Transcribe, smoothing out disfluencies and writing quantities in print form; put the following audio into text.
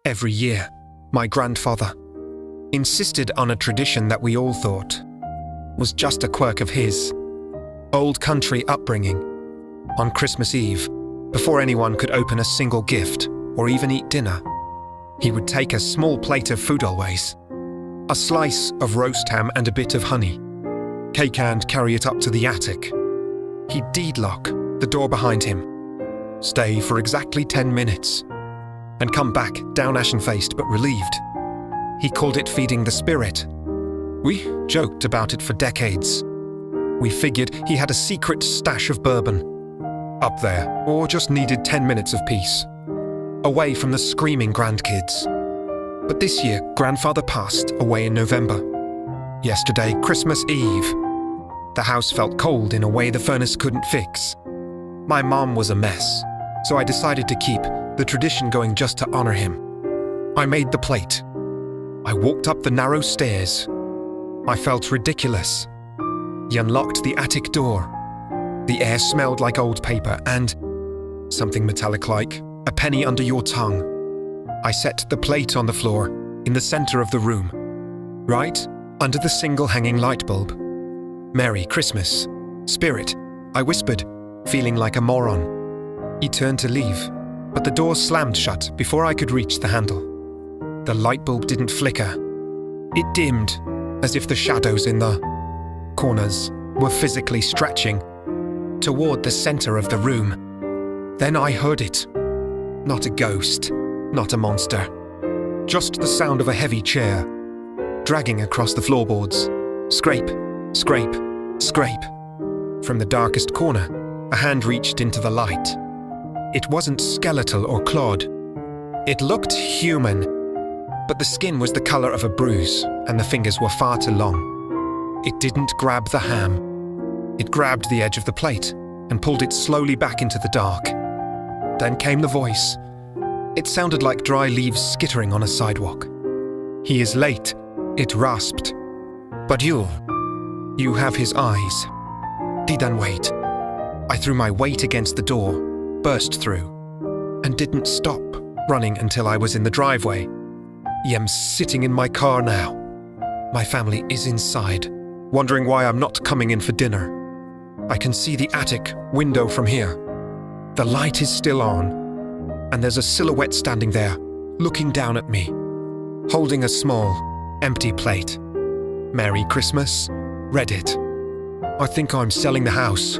Every year, my grandfather insisted on a tradition that we all thought was just a quirk of his old country upbringing. On Christmas Eve, before anyone could open a single gift or even eat dinner, he would take a small plate of food always, a slice of roast ham and a bit of honey, cake, and carry it up to the attic. He'd deedlock the door behind him, stay for exactly 10 minutes, and come back down ashen-faced but relieved. He called it feeding the spirit. We joked about it for decades. We figured he had a secret stash of bourbon up there, or just needed 10 minutes of peace, away from the screaming grandkids. But this year, Grandfather passed away in November. Yesterday, Christmas Eve, the house felt cold in a way the furnace couldn't fix. My mom was a mess, so I decided to keep the tradition going just to honor him. I made the plate. I walked up the narrow stairs. I felt ridiculous. He unlocked the attic door. The air smelled like old paper and something metallic like a penny under your tongue. I set the plate on the floor in the center of the room, right under the single hanging light bulb. "Merry Christmas, Spirit," I whispered, feeling like a moron. He turned to leave, but the door slammed shut before I could reach the handle. The light bulb didn't flicker. It dimmed, as if the shadows in the corners were physically stretching toward the center of the room. Then I heard it. Not a ghost, not a monster. Just the sound of a heavy chair dragging across the floorboards. Scrape, scrape, scrape. From the darkest corner, a hand reached into the light. It wasn't skeletal or clawed. It looked human, but the skin was the color of a bruise, and the fingers were far too long. It didn't grab the ham. It grabbed the edge of the plate and pulled it slowly back into the dark. Then came the voice. It sounded like dry leaves skittering on a sidewalk. "He is late," it rasped. "But you have his eyes. Didn't wait." I threw my weight against the door, burst through, and didn't stop running until I was in the driveway. I'm sitting in my car now. My family is inside, wondering why I'm not coming in for dinner. I can see the attic window from here. The light is still on, and there's a silhouette standing there, looking down at me, holding a small, empty plate. "Merry Christmas," read it. "I think I'm selling the house."